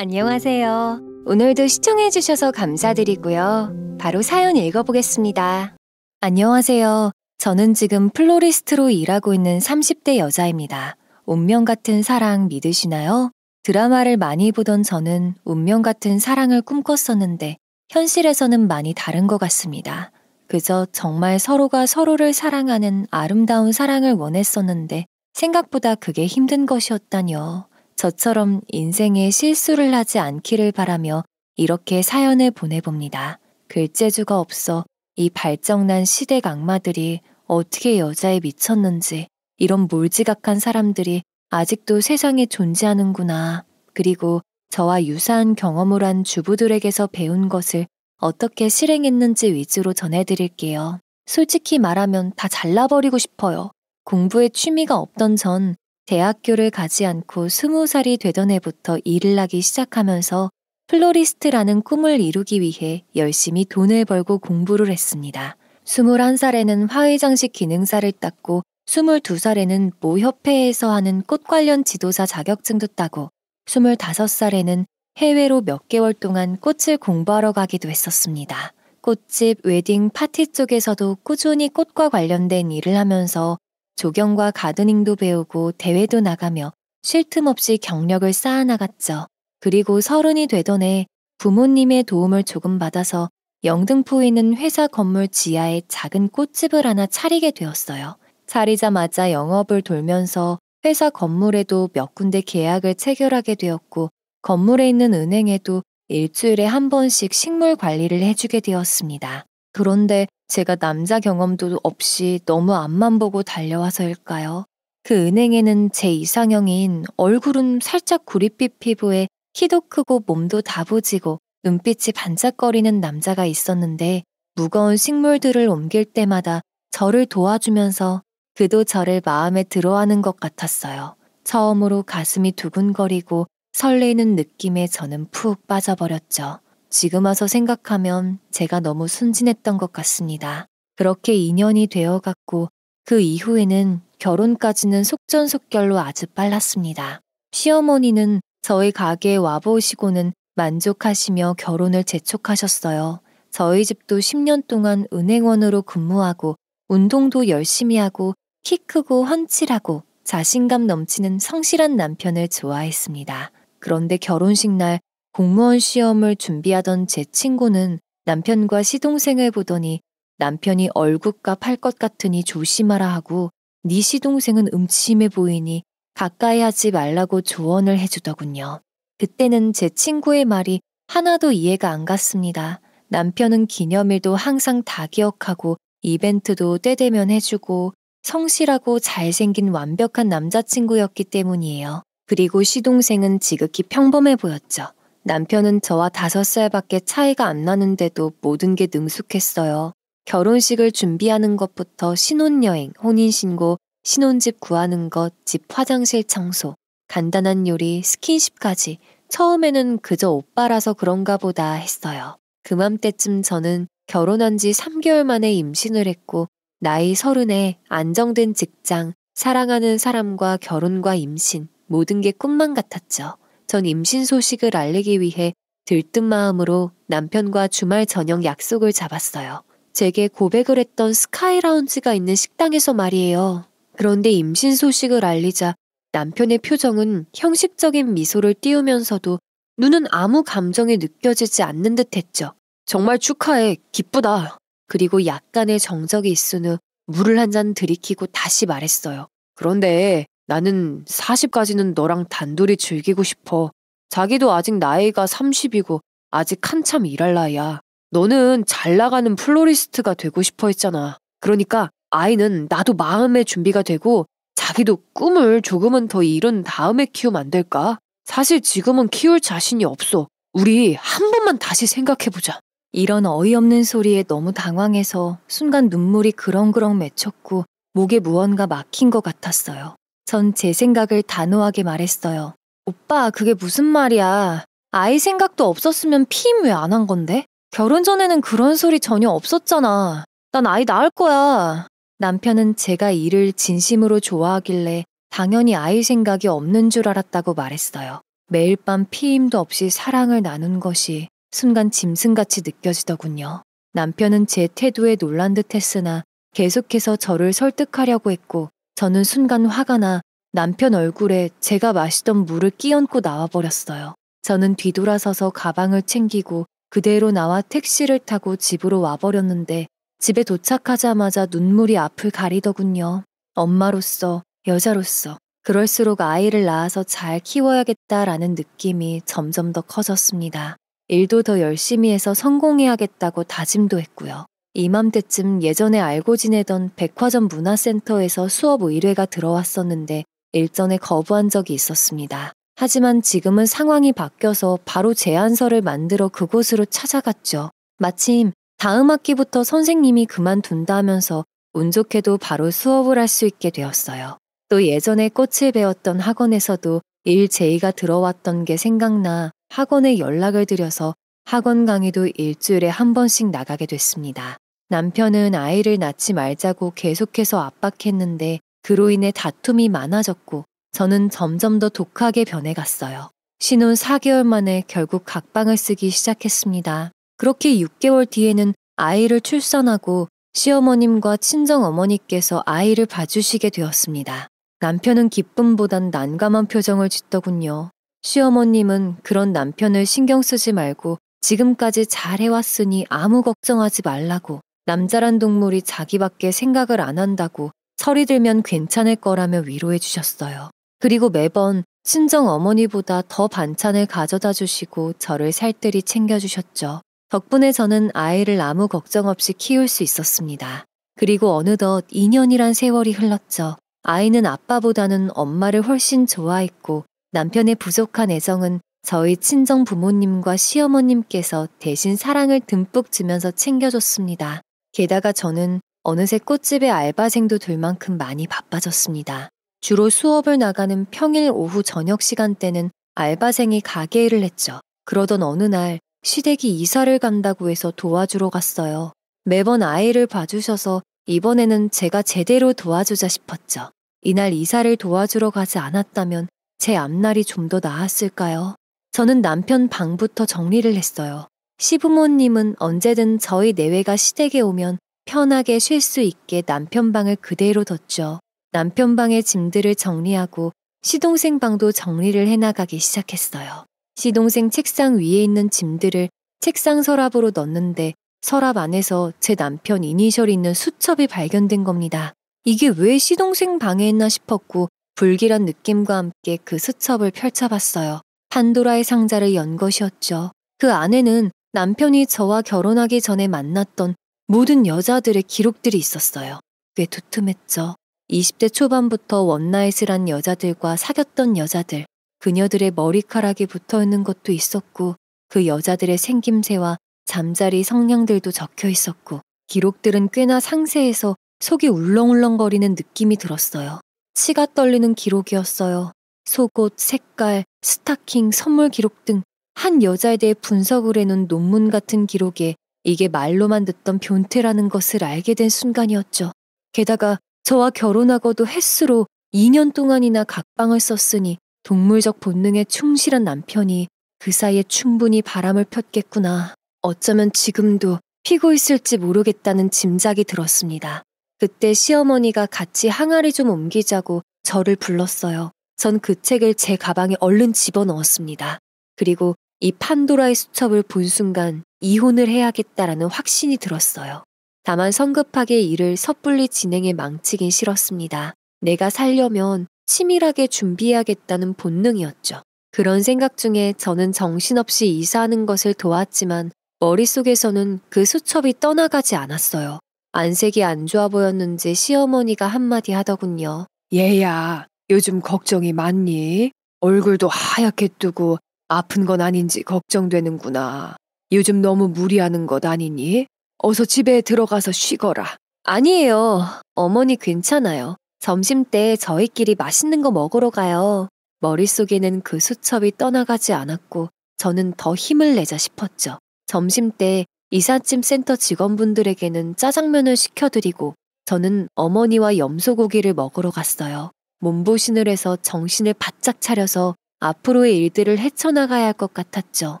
안녕하세요. 오늘도 시청해주셔서 감사드리고요. 바로 사연 읽어보겠습니다. 안녕하세요. 저는 지금 플로리스트로 일하고 있는 30대 여자입니다. 운명 같은 사랑 믿으시나요? 드라마를 많이 보던 저는 운명 같은 사랑을 꿈꿨었는데 현실에서는 많이 다른 것 같습니다. 그저 정말 서로가 서로를 사랑하는 아름다운 사랑을 원했었는데 생각보다 그게 힘든 것이었다뇨. 저처럼 인생에 실수를 하지 않기를 바라며 이렇게 사연을 보내봅니다. 글재주가 없어 이 발정난 시댁 악마들이 어떻게 여자에 미쳤는지 이런 몰지각한 사람들이 아직도 세상에 존재하는구나. 그리고 저와 유사한 경험을 한 주부들에게서 배운 것을 어떻게 실행했는지 위주로 전해드릴게요. 솔직히 말하면 다 잘라버리고 싶어요. 공부에 취미가 없던 전 대학교를 가지 않고 20살이 되던 해부터 일을 하기 시작하면서 플로리스트라는 꿈을 이루기 위해 열심히 돈을 벌고 공부를 했습니다. 21살에는 화훼장식 기능사를 땄고 22살에는 모 협회에서 하는 꽃 관련 지도사 자격증도 따고 25살에는 해외로 몇 개월 동안 꽃을 공부하러 가기도 했었습니다. 꽃집, 웨딩, 파티 쪽에서도 꾸준히 꽃과 관련된 일을 하면서 조경과 가드닝도 배우고 대회도 나가며 쉴 틈 없이 경력을 쌓아나갔죠. 그리고 30이 되던 해 부모님의 도움을 조금 받아서 영등포에 있는 회사 건물 지하에 작은 꽃집을 하나 차리게 되었어요. 차리자마자 영업을 돌면서 회사 건물에도 몇 군데 계약을 체결하게 되었고 건물에 있는 은행에도 일주일에 한 번씩 식물 관리를 해주게 되었습니다. 그런데 제가 남자 경험도 없이 너무 앞만 보고 달려와서일까요? 그 은행에는 제 이상형인 얼굴은 살짝 구릿빛 피부에 키도 크고 몸도 다부지고 눈빛이 반짝거리는 남자가 있었는데 무거운 식물들을 옮길 때마다 저를 도와주면서 그도 저를 마음에 들어하는 것 같았어요. 처음으로 가슴이 두근거리고 설레이는 느낌에 저는 푹 빠져버렸죠. 지금 와서 생각하면 제가 너무 순진했던 것 같습니다. 그렇게 2년이 되어갔고 그 이후에는 결혼까지는 속전속결로 아주 빨랐습니다. 시어머니는 저희 가게에 와보시고는 만족하시며 결혼을 재촉하셨어요. 저희 집도 10년 동안 은행원으로 근무하고 운동도 열심히 하고 키 크고 훤칠하고 자신감 넘치는 성실한 남편을 좋아했습니다. 그런데 결혼식 날 공무원 시험을 준비하던 제 친구는 남편과 시동생을 보더니 남편이 얼굴값 할 것 같으니 조심하라 하고 네 시동생은 음침해 보이니 가까이 하지 말라고 조언을 해주더군요. 그때는 제 친구의 말이 하나도 이해가 안 갔습니다. 남편은 기념일도 항상 다 기억하고 이벤트도 때 되면 해주고 성실하고 잘생긴 완벽한 남자친구였기 때문이에요. 그리고 시동생은 지극히 평범해 보였죠. 남편은 저와 5살밖에 차이가 안 나는데도 모든 게 능숙했어요. 결혼식을 준비하는 것부터 신혼여행, 혼인신고, 신혼집 구하는 것, 집 화장실 청소, 간단한 요리, 스킨십까지 처음에는 그저 오빠라서 그런가 보다 했어요. 그맘때쯤 저는 결혼한 지 3개월 만에 임신을 했고 나이 30에 안정된 직장, 사랑하는 사람과 결혼과 임신, 모든 게 꿈만 같았죠. 전 임신 소식을 알리기 위해 들뜬 마음으로 남편과 주말 저녁 약속을 잡았어요. 제게 고백을 했던 스카이라운지가 있는 식당에서 말이에요. 그런데 임신 소식을 알리자 남편의 표정은 형식적인 미소를 띄우면서도 눈은 아무 감정이 느껴지지 않는 듯 했죠. 정말 축하해. 기쁘다. 그리고 약간의 정적이 있은 후 물을 한 잔 들이키고 다시 말했어요. 그런데 나는 40까지는 너랑 단둘이 즐기고 싶어. 자기도 아직 나이가 30이고 아직 한참 일할 나이야. 너는 잘 나가는 플로리스트가 되고 싶어 했잖아. 그러니까 아이는 나도 마음의 준비가 되고 자기도 꿈을 조금은 더 이룬 다음에 키우면 안 될까? 사실 지금은 키울 자신이 없어. 우리 한 번만 다시 생각해보자. 이런 어이없는 소리에 너무 당황해서 순간 눈물이 그렁그렁 맺혔고 목에 무언가 막힌 것 같았어요. 전 제 생각을 단호하게 말했어요. 오빠, 그게 무슨 말이야. 아이 생각도 없었으면 피임 왜 안 한 건데? 결혼 전에는 그런 소리 전혀 없었잖아. 난 아이 낳을 거야. 남편은 제가 일을 진심으로 좋아하길래 당연히 아이 생각이 없는 줄 알았다고 말했어요. 매일 밤 피임도 없이 사랑을 나눈 것이 순간 짐승같이 느껴지더군요. 남편은 제 태도에 놀란 듯 했으나 계속해서 저를 설득하려고 했고 저는 순간 화가 나 남편 얼굴에 제가 마시던 물을 끼얹고 나와버렸어요. 저는 뒤돌아서서 가방을 챙기고 그대로 나와 택시를 타고 집으로 와버렸는데 집에 도착하자마자 눈물이 앞을 가리더군요. 엄마로서, 여자로서 그럴수록 아이를 낳아서 잘 키워야겠다라는 느낌이 점점 더 커졌습니다. 일도 더 열심히 해서 성공해야겠다고 다짐도 했고요. 이맘때쯤 예전에 알고 지내던 백화점 문화센터에서 수업 의뢰가 들어왔었는데 일전에 거부한 적이 있었습니다. 하지만 지금은 상황이 바뀌어서 바로 제안서를 만들어 그곳으로 찾아갔죠. 마침 다음 학기부터 선생님이 그만둔다면서 운 좋게도 바로 수업을 할 수 있게 되었어요. 또 예전에 꽃을 배웠던 학원에서도 일 제의가 들어왔던 게 생각나 학원에 연락을 드려서 학원 강의도 일주일에 한 번씩 나가게 됐습니다. 남편은 아이를 낳지 말자고 계속해서 압박했는데 그로 인해 다툼이 많아졌고 저는 점점 더 독하게 변해갔어요. 신혼 4개월 만에 결국 각방을 쓰기 시작했습니다. 그렇게 6개월 뒤에는 아이를 출산하고 시어머님과 친정어머니께서 아이를 봐주시게 되었습니다. 남편은 기쁨보단 난감한 표정을 짓더군요. 시어머님은 그런 남편을 신경 쓰지 말고 지금까지 잘 해왔으니 아무 걱정하지 말라고 남자란 동물이 자기밖에 생각을 안 한다고 설이 들면 괜찮을 거라며 위로해 주셨어요. 그리고 매번 친정어머니보다 더 반찬을 가져다 주시고 저를 살뜰히 챙겨주셨죠. 덕분에 저는 아이를 아무 걱정 없이 키울 수 있었습니다. 그리고 어느덧 2년이란 세월이 흘렀죠. 아이는 아빠보다는 엄마를 훨씬 좋아했고 남편의 부족한 애정은 저희 친정 부모님과 시어머님께서 대신 사랑을 듬뿍 주면서 챙겨줬습니다. 게다가 저는 어느새 꽃집의 알바생도 될 만큼 많이 바빠졌습니다. 주로 수업을 나가는 평일 오후 저녁 시간대는 알바생이 가게 일을 했죠. 그러던 어느 날 시댁이 이사를 간다고 해서 도와주러 갔어요. 매번 아이를 봐주셔서 이번에는 제가 제대로 도와주자 싶었죠. 이날 이사를 도와주러 가지 않았다면 제 앞날이 좀 더 나았을까요? 저는 남편 방부터 정리를 했어요. 시부모님은 언제든 저희 내외가 시댁에 오면 편하게 쉴 수 있게 남편 방을 그대로 뒀죠. 남편 방의 짐들을 정리하고 시동생 방도 정리를 해나가기 시작했어요. 시동생 책상 위에 있는 짐들을 책상 서랍으로 넣는데 서랍 안에서 제 남편 이니셜이 있는 수첩이 발견된 겁니다. 이게 왜 시동생 방에 있나 싶었고 불길한 느낌과 함께 그 수첩을 펼쳐봤어요. 판도라의 상자를 연 것이었죠. 그 안에는 남편이 저와 결혼하기 전에 만났던 모든 여자들의 기록들이 있었어요. 꽤 두툼했죠. 20대 초반부터 원나잇을 한 여자들과 사귀었던 여자들, 그녀들의 머리카락이 붙어있는 것도 있었고 그 여자들의 생김새와 잠자리 성향들도 적혀 있었고 기록들은 꽤나 상세해서 속이 울렁울렁거리는 느낌이 들었어요. 치가 떨리는 기록이었어요. 속옷, 색깔, 스타킹, 선물 기록 등 한 여자에 대해 분석을 해놓은 논문 같은 기록에 이게 말로만 듣던 변태라는 것을 알게 된 순간이었죠. 게다가 저와 결혼하고도 햇수로 2년 동안이나 각방을 썼으니 동물적 본능에 충실한 남편이 그 사이에 충분히 바람을 폈겠구나. 어쩌면 지금도 피고 있을지 모르겠다는 짐작이 들었습니다. 그때 시어머니가 같이 항아리 좀 옮기자고 저를 불렀어요. 전 그 책을 제 가방에 얼른 집어넣었습니다. 그리고 이 판도라의 수첩을 본 순간 이혼을 해야겠다라는 확신이 들었어요. 다만 성급하게 일을 섣불리 진행해 망치긴 싫었습니다. 내가 살려면 치밀하게 준비해야겠다는 본능이었죠. 그런 생각 중에 저는 정신없이 이사하는 것을 도왔지만 머릿속에서는 그 수첩이 떠나가지 않았어요. 안색이 안 좋아 보였는지 시어머니가 한마디 하더군요. 얘야, 요즘 걱정이 많니? 얼굴도 하얗게 뜨고 아픈 건 아닌지 걱정되는구나. 요즘 너무 무리하는 것 아니니? 어서 집에 들어가서 쉬거라. 아니에요. 어머니 괜찮아요. 점심때 저희끼리 맛있는 거 먹으러 가요. 머릿속에는 그 수첩이 떠나가지 않았고 저는 더 힘을 내자 싶었죠. 점심때 이삿짐 센터 직원분들에게는 짜장면을 시켜드리고 저는 어머니와 염소고기를 먹으러 갔어요. 몸보신을 해서 정신을 바짝 차려서 앞으로의 일들을 헤쳐나가야 할 것 같았죠.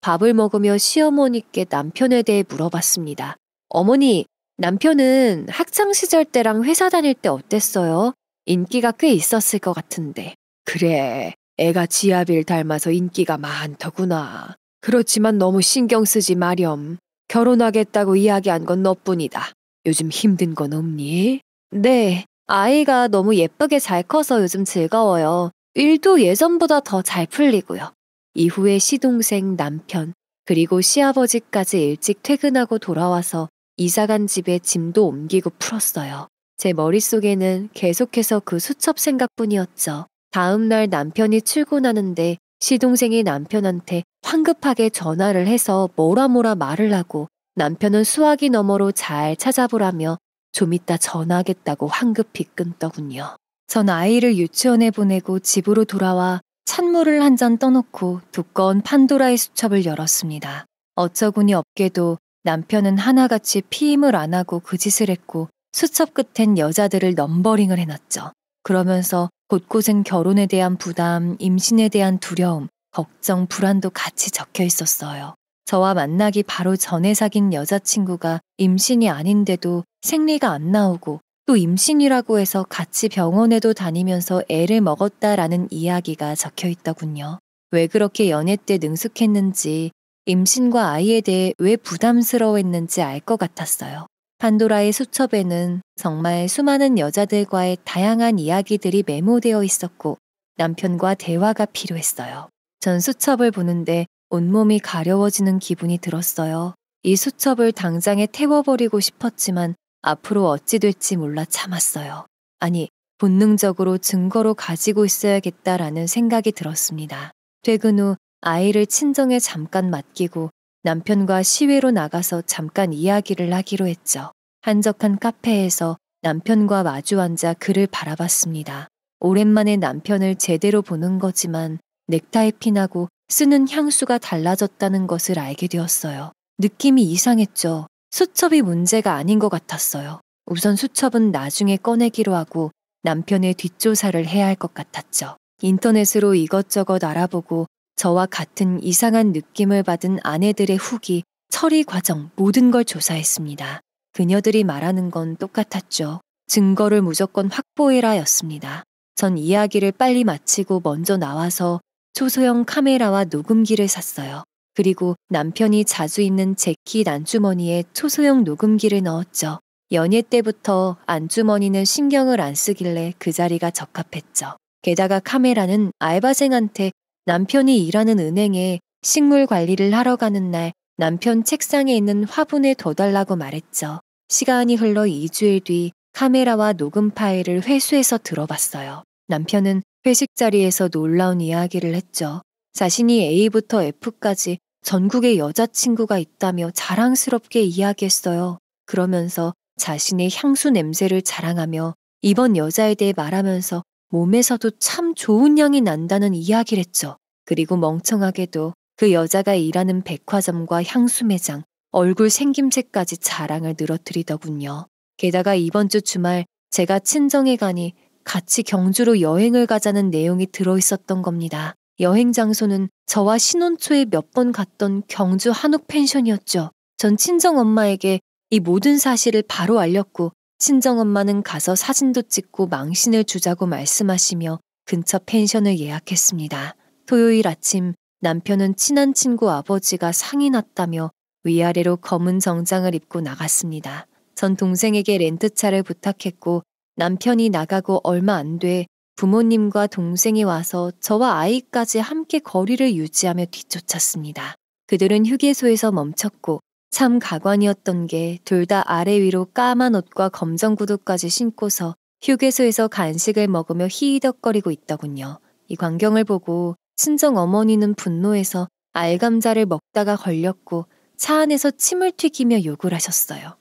밥을 먹으며 시어머니께 남편에 대해 물어봤습니다. 어머니, 남편은 학창시절 때랑 회사 다닐 때 어땠어요? 인기가 꽤 있었을 것 같은데. 그래, 애가 지아비를 닮아서 인기가 많더구나. 그렇지만 너무 신경 쓰지 마렴. 결혼하겠다고 이야기한 건 너뿐이다. 요즘 힘든 건 없니? 네, 아이가 너무 예쁘게 잘 커서 요즘 즐거워요. 일도 예전보다 더 잘 풀리고요. 이후에 시동생, 남편, 그리고 시아버지까지 일찍 퇴근하고 돌아와서 이사간 집에 짐도 옮기고 풀었어요. 제 머릿속에는 계속해서 그 수첩 생각뿐이었죠. 다음 날 남편이 출근하는데 시동생이 남편한테 황급하게 전화를 해서 뭐라 말을 하고 남편은 수화기 너머로 잘 찾아보라며 좀 이따 전화하겠다고 황급히 끊더군요. 전 아이를 유치원에 보내고 집으로 돌아와 찬물을 한 잔 떠놓고 두꺼운 판도라의 수첩을 열었습니다. 어처구니 없게도 남편은 하나같이 피임을 안 하고 그 짓을 했고 수첩 끝엔 여자들을 넘버링을 해놨죠. 그러면서 곳곳엔 결혼에 대한 부담, 임신에 대한 두려움, 걱정, 불안도 같이 적혀 있었어요. 저와 만나기 바로 전에 사귄 여자친구가 임신이 아닌데도 생리가 안 나오고 또 임신이라고 해서 같이 병원에도 다니면서 애를 먹었다라는 이야기가 적혀 있더군요. 왜 그렇게 연애 때 능숙했는지, 임신과 아이에 대해 왜 부담스러워했는지 알 것 같았어요. 판도라의 수첩에는 정말 수많은 여자들과의 다양한 이야기들이 메모되어 있었고 남편과 대화가 필요했어요. 전 수첩을 보는데 온몸이 가려워지는 기분이 들었어요. 이 수첩을 당장에 태워버리고 싶었지만 앞으로 어찌 될지 몰라 참았어요. 아니, 본능적으로 증거로 가지고 있어야겠다라는 생각이 들었습니다. 퇴근 후 아이를 친정에 잠깐 맡기고 남편과 시외로 나가서 잠깐 이야기를 하기로 했죠. 한적한 카페에서 남편과 마주 앉아 그를 바라봤습니다. 오랜만에 남편을 제대로 보는 거지만 넥타이 핀하고 쓰는 향수가 달라졌다는 것을 알게 되었어요. 느낌이 이상했죠. 수첩이 문제가 아닌 것 같았어요. 우선 수첩은 나중에 꺼내기로 하고 남편의 뒷조사를 해야 할 것 같았죠. 인터넷으로 이것저것 알아보고 저와 같은 이상한 느낌을 받은 아내들의 후기, 처리 과정 모든 걸 조사했습니다. 그녀들이 말하는 건 똑같았죠. 증거를 무조건 확보해라 였습니다. 전 이야기를 빨리 마치고 먼저 나와서 초소형 카메라와 녹음기를 샀어요. 그리고 남편이 자주 입는 재킷 안주머니에 초소형 녹음기를 넣었죠. 연애 때부터 안주머니는 신경을 안 쓰길래 그 자리가 적합했죠. 게다가 카메라는 알바생한테 남편이 일하는 은행에 식물 관리를 하러 가는 날 남편 책상에 있는 화분에 둬달라고 말했죠. 시간이 흘러 2주일 뒤 카메라와 녹음 파일을 회수해서 들어봤어요. 남편은 회식 자리에서 놀라운 이야기를 했죠. 자신이 A부터 F까지 전국에 여자친구가 있다며 자랑스럽게 이야기했어요. 그러면서 자신의 향수 냄새를 자랑하며 이번 여자에 대해 말하면서 몸에서도 참 좋은 향이 난다는 이야기를 했죠. 그리고 멍청하게도 그 여자가 일하는 백화점과 향수 매장, 얼굴 생김새까지 자랑을 늘어뜨리더군요. 게다가 이번 주 주말 제가 친정에 가니 같이 경주로 여행을 가자는 내용이 들어있었던 겁니다. 여행 장소는 저와 신혼 초에 몇 번 갔던 경주 한옥 펜션이었죠. 전 친정엄마에게 이 모든 사실을 바로 알렸고 친정엄마는 가서 사진도 찍고 망신을 주자고 말씀하시며 근처 펜션을 예약했습니다. 토요일 아침 남편은 친한 친구 아버지가 상이 났다며 위아래로 검은 정장을 입고 나갔습니다. 전 동생에게 렌트차를 부탁했고 남편이 나가고 얼마 안 돼 부모님과 동생이 와서 저와 아이까지 함께 거리를 유지하며 뒤쫓았습니다. 그들은 휴게소에서 멈췄고 참 가관이었던 게 둘 다 아래 위로 까만 옷과 검정 구두까지 신고서 휴게소에서 간식을 먹으며 히히덕거리고 있더군요. 이 광경을 보고 친정 어머니는 분노해서 알감자를 먹다가 걸렸고 차 안에서 침을 튀기며 욕을 하셨어요.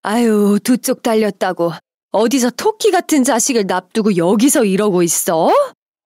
아유, 두 쪽 달렸다고. 어디서 토끼 같은 자식을 납두고 여기서 이러고 있어?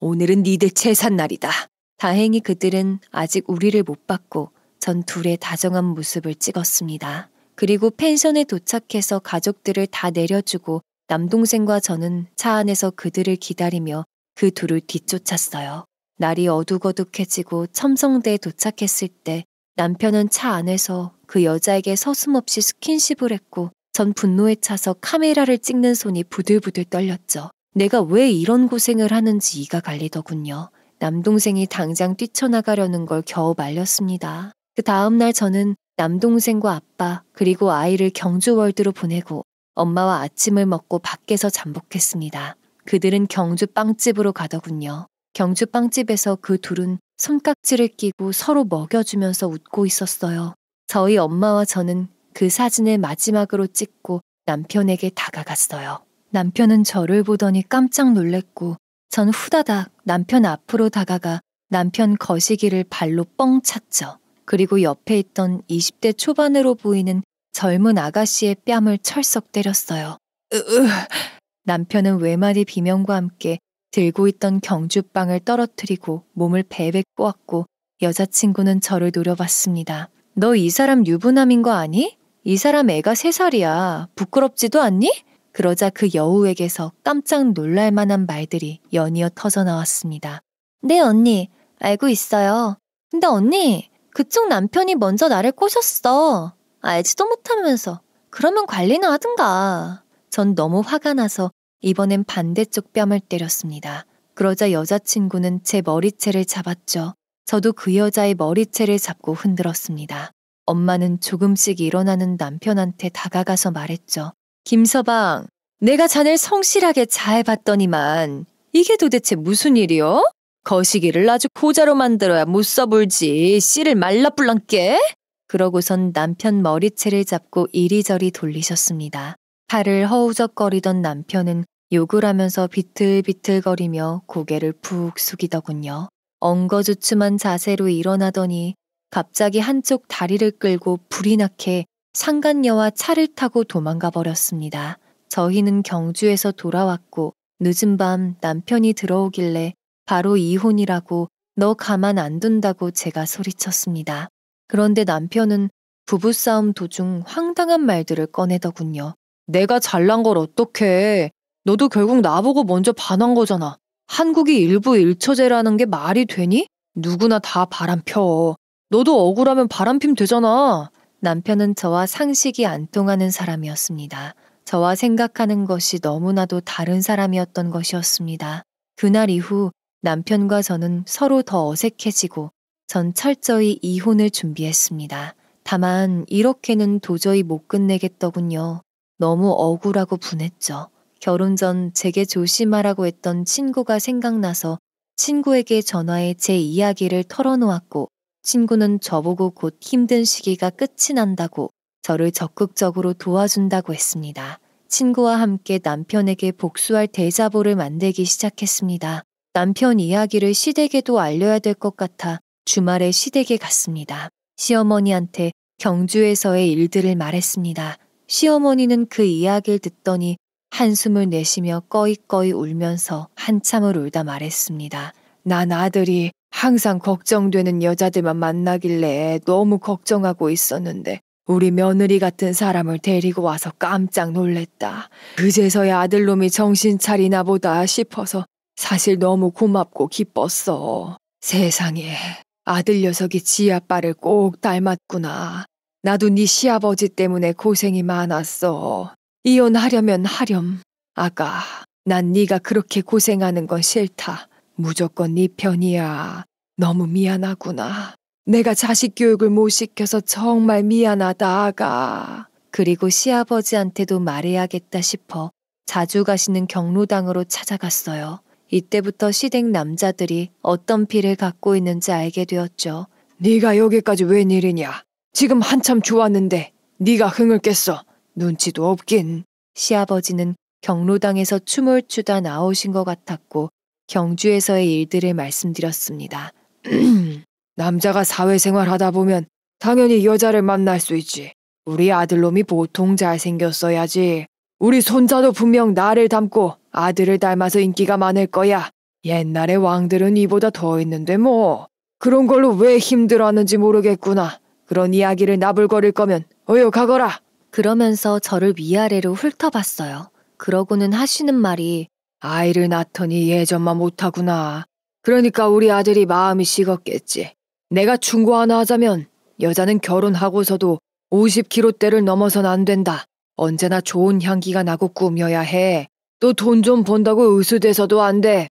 오늘은 니들 제삿날이다. 다행히 그들은 아직 우리를 못 봤고 전 둘의 다정한 모습을 찍었습니다. 그리고 펜션에 도착해서 가족들을 다 내려주고 남동생과 저는 차 안에서 그들을 기다리며 그 둘을 뒤쫓았어요. 날이 어둑어둑해지고 첨성대에 도착했을 때 남편은 차 안에서 그 여자에게 서슴없이 스킨십을 했고 전 분노에 차서 카메라를 찍는 손이 부들부들 떨렸죠. 내가 왜 이런 고생을 하는지 이가 갈리더군요. 남동생이 당장 뛰쳐나가려는 걸 겨우 말렸습니다. 그 다음날 저는 남동생과 아빠 그리고 아이를 경주월드로 보내고 엄마와 아침을 먹고 밖에서 잠복했습니다. 그들은 경주 빵집으로 가더군요. 경주 빵집에서 그 둘은 손깍지를 끼고 서로 먹여주면서 웃고 있었어요. 저희 엄마와 저는 그 사진을 마지막으로 찍고 남편에게 다가갔어요. 남편은 저를 보더니 깜짝 놀랬고 전 후다닥 남편 앞으로 다가가 남편 거시기를 발로 뻥 찼죠. 그리고 옆에 있던 20대 초반으로 보이는 젊은 아가씨의 뺨을 철썩 때렸어요. 남편은 외마디 비명과 함께 들고 있던 경주빵을 떨어뜨리고 몸을 베베 꼬았고 여자친구는 저를 노려봤습니다. 너 이 사람 유부남인 거 아니? 이 사람 애가 3살이야. 부끄럽지도 않니? 그러자 그 여우에게서 깜짝 놀랄 만한 말들이 연이어 터져나왔습니다. 네 언니, 알고 있어요. 근데 언니, 그쪽 남편이 먼저 나를 꼬셨어. 알지도 못하면서. 그러면 관리나 하든가. 전 너무 화가 나서 이번엔 반대쪽 뺨을 때렸습니다. 그러자 여자친구는 제 머리채를 잡았죠. 저도 그 여자의 머리채를 잡고 흔들었습니다. 엄마는 조금씩 일어나는 남편한테 다가가서 말했죠. 김서방, 내가 자넬 성실하게 잘 봤더니만 이게 도대체 무슨 일이요? 거시기를 아주 고자로 만들어야 못 써볼지 씨를 말라뿔랑께? 그러고선 남편 머리채를 잡고 이리저리 돌리셨습니다. 팔을 허우적거리던 남편은 욕을 하면서 비틀비틀거리며 고개를 푹 숙이더군요. 엉거주춤한 자세로 일어나더니 갑자기 한쪽 다리를 끌고 불이 나게 상간녀와 차를 타고 도망가 버렸습니다. 저희는 경주에서 돌아왔고 늦은 밤 남편이 들어오길래 바로 이혼이라고 너 가만 안 둔다고 제가 소리쳤습니다. 그런데 남편은 부부싸움 도중 황당한 말들을 꺼내더군요. 내가 잘난 걸 어떡해. 너도 결국 나보고 먼저 반한 거잖아. 한국이 일부 일처제라는 게 말이 되니? 누구나 다 바람 펴. 너도 억울하면 바람 피면 되잖아. 남편은 저와 상식이 안 통하는 사람이었습니다. 저와 생각하는 것이 너무나도 다른 사람이었던 것이었습니다. 그날 이후 남편과 저는 서로 더 어색해지고 전 철저히 이혼을 준비했습니다. 다만 이렇게는 도저히 못 끝내겠더군요. 너무 억울하고 분했죠. 결혼 전 제게 조심하라고 했던 친구가 생각나서 친구에게 전화해 제 이야기를 털어놓았고 친구는 저보고 곧 힘든 시기가 끝이 난다고 저를 적극적으로 도와준다고 했습니다. 친구와 함께 남편에게 복수할 대자보를 만들기 시작했습니다. 남편 이야기를 시댁에도 알려야 될 것 같아 주말에 시댁에 갔습니다. 시어머니한테 경주에서의 일들을 말했습니다. 시어머니는 그 이야기를 듣더니 한숨을 내쉬며 꺼이꺼이 울면서 한참을 울다 말했습니다. 난 아들이 항상 걱정되는 여자들만 만나길래 너무 걱정하고 있었는데 우리 며느리 같은 사람을 데리고 와서 깜짝 놀랬다. 그제서야 아들놈이 정신 차리나 보다 싶어서 사실 너무 고맙고 기뻤어. 세상에, 아들 녀석이 지 아빠를 꼭 닮았구나. 나도 네 시아버지 때문에 고생이 많았어. 이혼하려면 하렴. 아가, 난 네가 그렇게 고생하는 건 싫다. 무조건 네 편이야. 너무 미안하구나. 내가 자식 교육을 못 시켜서 정말 미안하다, 아가. 그리고 시아버지한테도 말해야겠다 싶어 자주 가시는 경로당으로 찾아갔어요. 이때부터 시댁 남자들이 어떤 피를 갖고 있는지 알게 되었죠. 네가 여기까지 웬일이냐? 지금 한참 좋았는데 네가 흥을 깼어. 눈치도 없긴. 시아버지는 경로당에서 춤을 추다 나오신 것 같았고 경주에서의 일들을 말씀드렸습니다. 남자가 사회생활 하다 보면 당연히 여자를 만날 수 있지. 우리 아들놈이 보통 잘생겼어야지. 우리 손자도 분명 나를 닮고 아들을 닮아서 인기가 많을 거야. 옛날에 왕들은 이보다 더 있는데 뭐. 그런 걸로 왜 힘들어하는지 모르겠구나. 그런 이야기를 나불거릴 거면 어여 가거라. 그러면서 저를 위아래로 훑어봤어요. 그러고는 하시는 말이 아이를 낳더니 예전만 못하구나. 그러니까 우리 아들이 마음이 식었겠지. 내가 충고 하나 하자면 여자는 결혼하고서도 50kg대를 넘어선 안 된다. 언제나 좋은 향기가 나고 꾸며야 해. 또 돈 좀 번다고 으스대서도 안 돼.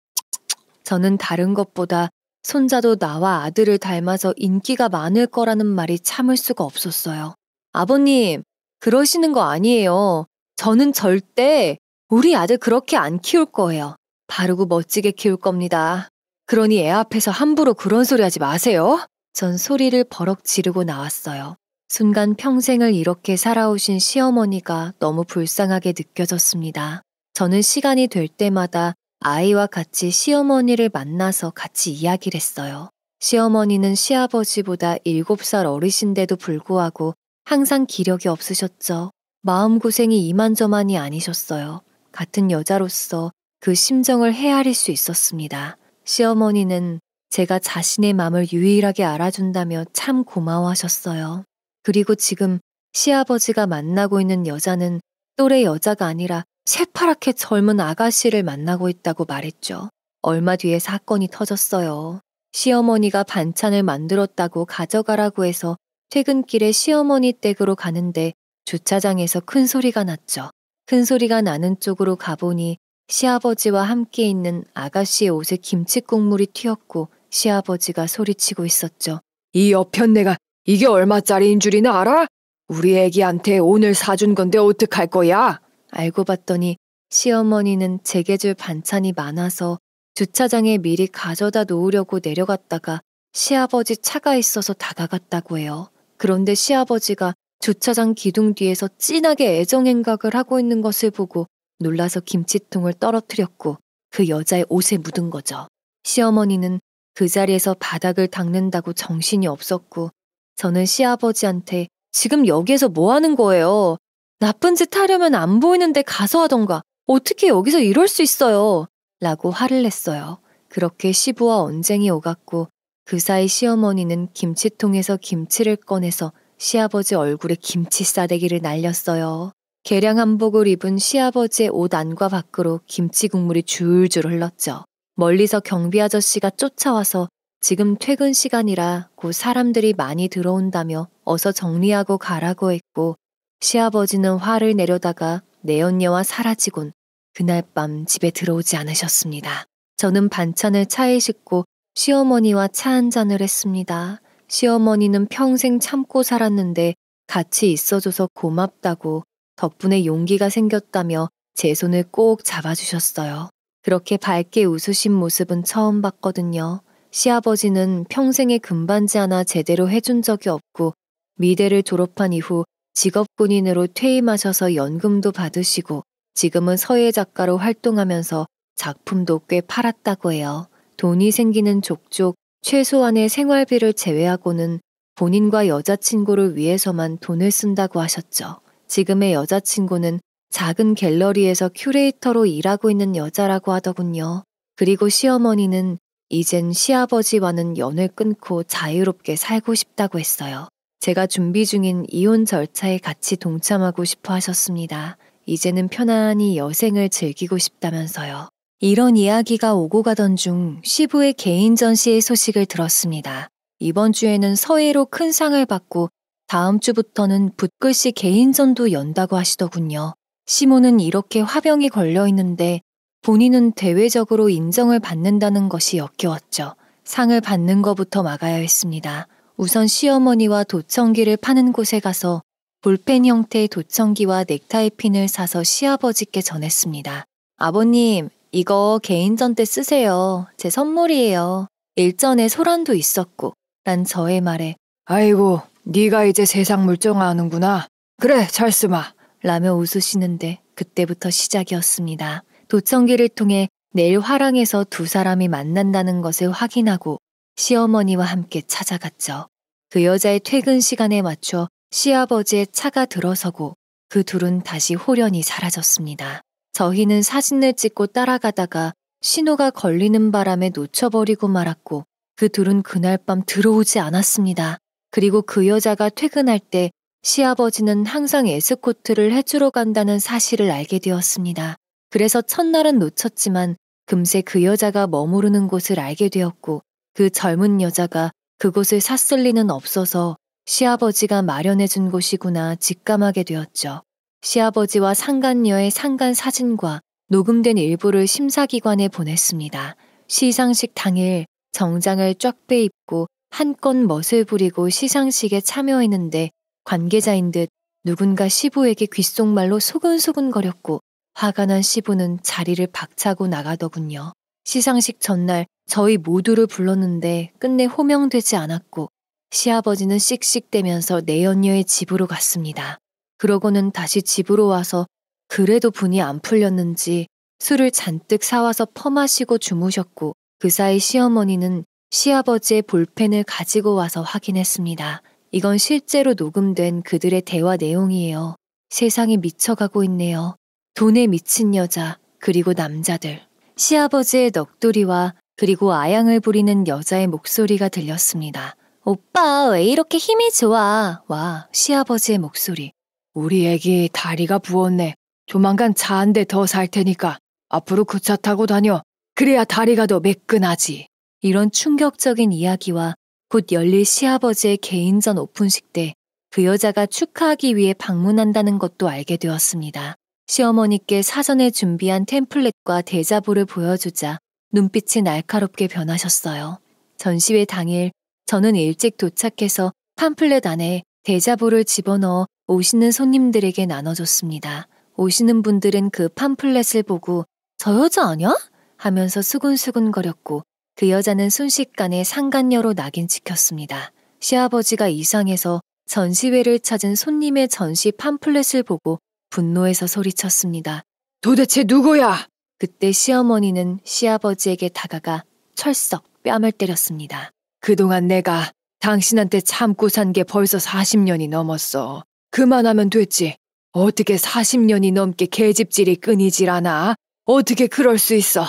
저는 다른 것보다 손자도 나와 아들을 닮아서 인기가 많을 거라는 말이 참을 수가 없었어요. 아버님, 그러시는 거 아니에요. 저는 절대 우리 아들 그렇게 안 키울 거예요. 바르고 멋지게 키울 겁니다. 그러니 애 앞에서 함부로 그런 소리 하지 마세요. 전 소리를 버럭 지르고 나왔어요. 순간 평생을 이렇게 살아오신 시어머니가 너무 불쌍하게 느껴졌습니다. 저는 시간이 될 때마다 아이와 같이 시어머니를 만나서 같이 이야기를 했어요. 시어머니는 시아버지보다 7살 어리신데도 불구하고 항상 기력이 없으셨죠. 마음고생이 이만저만이 아니셨어요. 같은 여자로서 그 심정을 헤아릴 수 있었습니다. 시어머니는 제가 자신의 마음을 유일하게 알아준다며 참 고마워하셨어요. 그리고 지금 시아버지가 만나고 있는 여자는 또래 여자가 아니라 새파랗게 젊은 아가씨를 만나고 있다고 말했죠. 얼마 뒤에 사건이 터졌어요. 시어머니가 반찬을 만들었다고 가져가라고 해서 퇴근길에 시어머니 댁으로 가는데 주차장에서 큰 소리가 났죠. 큰 소리가 나는 쪽으로 가보니 시아버지와 함께 있는 아가씨의 옷에 김치 국물이 튀었고 시아버지가 소리치고 있었죠. 이 여편네가 이게 얼마짜리인 줄이나 알아? 우리 애기한테 오늘 사준 건데 어떡할 거야? 알고 봤더니 시어머니는 제게 줄 반찬이 많아서 주차장에 미리 가져다 놓으려고 내려갔다가 시아버지 차가 있어서 다가갔다고 해요. 그런데 시아버지가 주차장 기둥 뒤에서 진하게 애정행각을 하고 있는 것을 보고 놀라서 김치통을 떨어뜨렸고 그 여자의 옷에 묻은 거죠. 시어머니는 그 자리에서 바닥을 닦는다고 정신이 없었고 저는 시아버지한테 지금 여기에서 뭐 하는 거예요? 나쁜 짓 하려면 안 보이는데 가서 하던가 어떻게 여기서 이럴 수 있어요? 라고 화를 냈어요. 그렇게 시부와 언쟁이 오갔고 그 사이 시어머니는 김치통에서 김치를 꺼내서 시아버지 얼굴에 김치 싸대기를 날렸어요. 개량 한복을 입은 시아버지의 옷 안과 밖으로 김치 국물이 줄줄 흘렀죠. 멀리서 경비 아저씨가 쫓아와서 지금 퇴근 시간이라 곧 사람들이 많이 들어온다며 어서 정리하고 가라고 했고 시아버지는 화를 내려다가 내연녀와 사라지곤 그날 밤 집에 들어오지 않으셨습니다. 저는 반찬을 차에 싣고 시어머니와 차 한잔을 했습니다. 시어머니는 평생 참고 살았는데 같이 있어줘서 고맙다고 덕분에 용기가 생겼다며 제 손을 꼭 잡아주셨어요. 그렇게 밝게 웃으신 모습은 처음 봤거든요. 시아버지는 평생에 금반지 하나 제대로 해준 적이 없고 미대를 졸업한 이후 직업군인으로 퇴임하셔서 연금도 받으시고 지금은 서예 작가로 활동하면서 작품도 꽤 팔았다고 해요. 돈이 생기는 족족 최소한의 생활비를 제외하고는 본인과 여자친구를 위해서만 돈을 쓴다고 하셨죠. 지금의 여자친구는 작은 갤러리에서 큐레이터로 일하고 있는 여자라고 하더군요. 그리고 시어머니는 이젠 시아버지와는 연을 끊고 자유롭게 살고 싶다고 했어요. 제가 준비 중인 이혼 절차에 같이 동참하고 싶어 하셨습니다. 이제는 편안히 여생을 즐기고 싶다면서요. 이런 이야기가 오고 가던 중 시부의 개인 전시의 소식을 들었습니다. 이번 주에는 서예로 큰 상을 받고 다음 주부터는 붓글씨 개인전도 연다고 하시더군요. 시모는 이렇게 화병이 걸려 있는데 본인은 대외적으로 인정을 받는다는 것이 역겨웠죠. 상을 받는 것부터 막아야 했습니다. 우선 시어머니와 도청기를 파는 곳에 가서 볼펜 형태의 도청기와 넥타이 핀을 사서 시아버지께 전했습니다. 아버님, 이거 개인전 때 쓰세요. 제 선물이에요. 일전에 소란도 있었고 란 저의 말에 아이고, 네가 이제 세상 물정하는구나. 그래, 잘 쓰마. 라며 웃으시는데 그때부터 시작이었습니다. 도청기를 통해 내일 화랑에서 두 사람이 만난다는 것을 확인하고 시어머니와 함께 찾아갔죠. 그 여자의 퇴근 시간에 맞춰 시아버지의 차가 들어서고 그 둘은 다시 홀연히 사라졌습니다. 저희는 사진을 찍고 따라가다가 신호가 걸리는 바람에 놓쳐버리고 말았고 그 둘은 그날 밤 들어오지 않았습니다. 그리고 그 여자가 퇴근할 때 시아버지는 항상 에스코트를 해주러 간다는 사실을 알게 되었습니다. 그래서 첫날은 놓쳤지만 금세 그 여자가 머무르는 곳을 알게 되었고 그 젊은 여자가 그곳을 샀을 리는 없어서 시아버지가 마련해준 곳이구나 직감하게 되었죠. 시아버지와 상간녀의 상간 사진과 녹음된 일부를 심사기관에 보냈습니다. 시상식 당일 정장을 쫙 빼입고 한껏 멋을 부리고 시상식에 참여했는데 관계자인 듯 누군가 시부에게 귓속말로 소근소근거렸고 화가 난 시부는 자리를 박차고 나가더군요. 시상식 전날 저희 모두를 불렀는데 끝내 호명되지 않았고 시아버지는 씩씩대면서 내연녀의 집으로 갔습니다. 그러고는 다시 집으로 와서 그래도 분이 안 풀렸는지 술을 잔뜩 사와서 퍼마시고 주무셨고 그 사이 시어머니는 시아버지의 볼펜을 가지고 와서 확인했습니다. 이건 실제로 녹음된 그들의 대화 내용이에요. 세상이 미쳐가고 있네요. 돈에 미친 여자, 그리고 남자들. 시아버지의 넋두리와 그리고 아양을 부리는 여자의 목소리가 들렸습니다. 오빠, 왜 이렇게 힘이 좋아? 와, 시아버지의 목소리. 우리 애기 다리가 부었네. 조만간 차 한 대 더 살 테니까 앞으로 그 차 타고 다녀. 그래야 다리가 더 매끈하지. 이런 충격적인 이야기와 곧 열릴 시아버지의 개인전 오픈식 때 그 여자가 축하하기 위해 방문한다는 것도 알게 되었습니다. 시어머니께 사전에 준비한 템플릿과 대자보를 보여주자 눈빛이 날카롭게 변하셨어요. 전시회 당일 저는 일찍 도착해서 팜플렛 안에 대자보를 집어넣어 오시는 손님들에게 나눠줬습니다. 오시는 분들은 그 팜플렛을 보고 저 여자 아냐? 하면서 수근수근거렸고 그 여자는 순식간에 상간녀로 낙인 찍혔습니다. 시아버지가 이상해서 전시회를 찾은 손님의 전시 팜플렛을 보고 분노해서 소리쳤습니다. 도대체 누구야? 그때 시어머니는 시아버지에게 다가가 철썩 뺨을 때렸습니다. 그동안 내가 당신한테 참고 산 게 벌써 40년이 넘었어. 그만하면 됐지. 어떻게 40년이 넘게 계집질이 끊이질 않아? 어떻게 그럴 수 있어?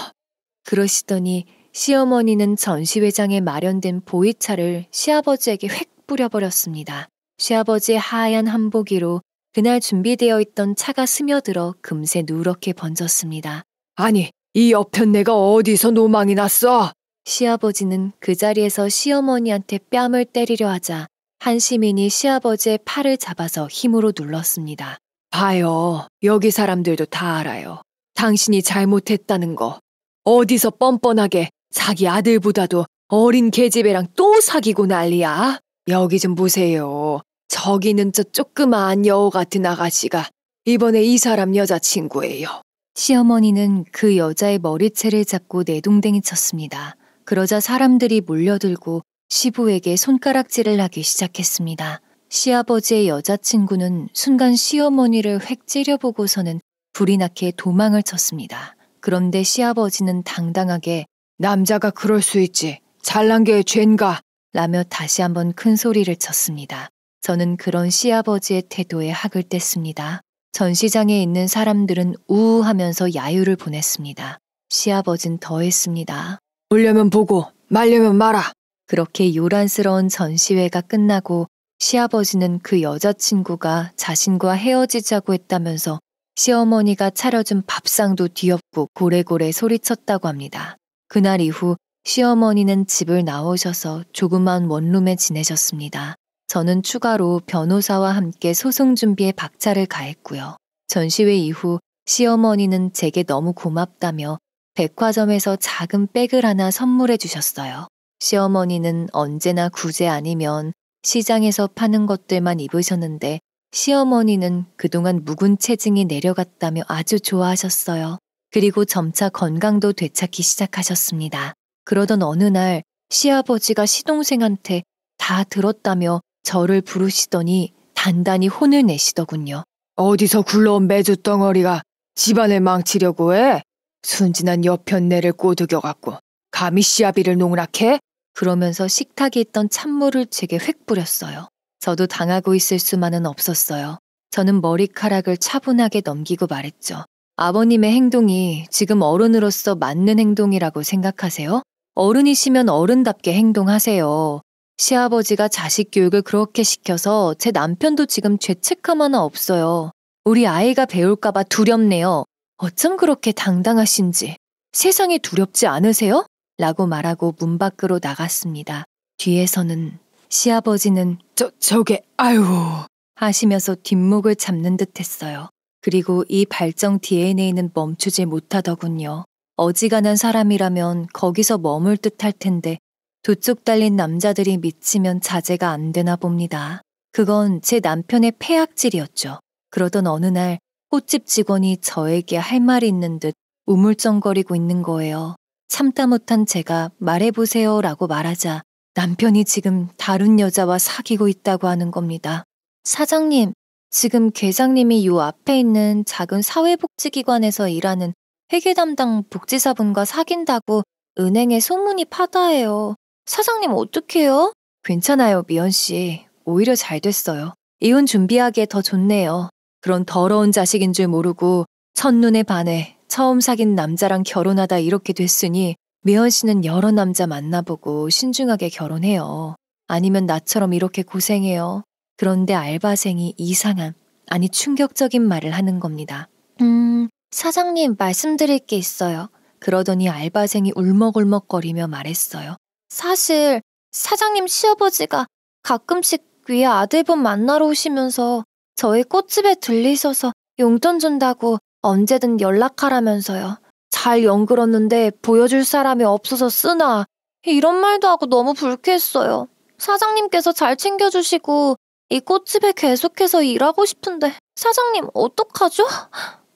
그러시더니 시어머니는 전시회장에 마련된 보이차를 시아버지에게 획 뿌려버렸습니다. 시아버지의 하얀 한보기로 그날 준비되어 있던 차가 스며들어 금세 누렇게 번졌습니다. 아니, 이 여편네가 어디서 노망이 났어? 시아버지는 그 자리에서 시어머니한테 뺨을 때리려 하자 한 시민이 시아버지의 팔을 잡아서 힘으로 눌렀습니다. 봐요. 여기 사람들도 다 알아요. 당신이 잘못했다는 거. 어디서 뻔뻔하게 자기 아들보다도 어린 계집애랑 또 사귀고 난리야? 여기 좀 보세요. 저기는 저 조그마한 여우 같은 아가씨가 이번에 이 사람 여자친구예요. 시어머니는 그 여자의 머리채를 잡고 내동댕이 쳤습니다. 그러자 사람들이 몰려들고 시부에게 손가락질을 하기 시작했습니다. 시아버지의 여자친구는 순간 시어머니를 획 찌려보고서는 불이 나게 도망을 쳤습니다. 그런데 시아버지는 당당하게 남자가 그럴 수 있지. 잘난 게 죄인가? 라며 다시 한번 큰 소리를 쳤습니다. 저는 그런 시아버지의 태도에 학을 뗐습니다. 전시장에 있는 사람들은 우우하면서 야유를 보냈습니다. 시아버진 더했습니다. 보려면 보고 말려면 말아. 그렇게 요란스러운 전시회가 끝나고 시아버지는 그 여자친구가 자신과 헤어지자고 했다면서 시어머니가 차려준 밥상도 뒤엎고 고래고래 소리쳤다고 합니다. 그날 이후 시어머니는 집을 나오셔서 조그만 원룸에 지내셨습니다. 저는 추가로 변호사와 함께 소송 준비에 박차를 가했고요. 전시회 이후 시어머니는 제게 너무 고맙다며 백화점에서 작은 백을 하나 선물해 주셨어요. 시어머니는 언제나 구제 아니면 시장에서 파는 것들만 입으셨는데 시어머니는 그동안 묵은 체증이 내려갔다며 아주 좋아하셨어요. 그리고 점차 건강도 되찾기 시작하셨습니다. 그러던 어느 날 시아버지가 시동생한테 다 들었다며 저를 부르시더니 단단히 혼을 내시더군요. 어디서 굴러온 매주 덩어리가 집안을 망치려고 해? 순진한 여편네를 꼬드겨갖고 감히 시아비를 농락해? 그러면서 식탁에 있던 찬물을 제게 획 뿌렸어요. 저도 당하고 있을 수만은 없었어요. 저는 머리카락을 차분하게 넘기고 말했죠. 아버님의 행동이 지금 어른으로서 맞는 행동이라고 생각하세요? 어른이시면 어른답게 행동하세요. 시아버지가 자식 교육을 그렇게 시켜서 제 남편도 지금 죄책감 하나 없어요. 우리 아이가 배울까봐 두렵네요. 어쩜 그렇게 당당하신지. 세상이 두렵지 않으세요? 라고 말하고 문 밖으로 나갔습니다. 뒤에서는 시아버지는 저게, 아유. 하시면서 뒷목을 잡는 듯 했어요. 그리고 이 발정 DNA는 멈추지 못하더군요. 어지간한 사람이라면 거기서 머물 듯 할 텐데 두 쪽 달린 남자들이 미치면 자제가 안 되나 봅니다. 그건 제 남편의 폐악질이었죠. 그러던 어느 날 꽃집 직원이 저에게 할 말이 있는 듯 우물쩡거리고 있는 거예요. 참다 못한 제가 말해보세요 라고 말하자 남편이 지금 다른 여자와 사귀고 있다고 하는 겁니다. 사장님, 지금 계장님이 요 앞에 있는 작은 사회복지기관에서 일하는 회계 담당 복지사분과 사귄다고 은행에 소문이 파다해요. 사장님 어떡해요? 괜찮아요, 미연 씨. 오히려 잘 됐어요. 이혼 준비하기에 더 좋네요. 그런 더러운 자식인 줄 모르고 첫눈에 반해 처음 사귄 남자랑 결혼하다 이렇게 됐으니 미연 씨는 여러 남자 만나보고 신중하게 결혼해요. 아니면 나처럼 이렇게 고생해요. 그런데 알바생이 이상한, 아니 충격적인 말을 하는 겁니다. 사장님 말씀드릴 게 있어요. 그러더니 알바생이 울먹울먹거리며 말했어요. 사실 사장님 시아버지가 가끔씩 위에 아들분 만나러 오시면서 저희 꽃집에 들리셔서 용돈 준다고 언제든 연락하라면서요. 잘 연글었는데 보여줄 사람이 없어서 쓰나 이런 말도 하고 너무 불쾌했어요. 사장님께서 잘 챙겨주시고 이 꽃집에 계속해서 일하고 싶은데 사장님 어떡하죠?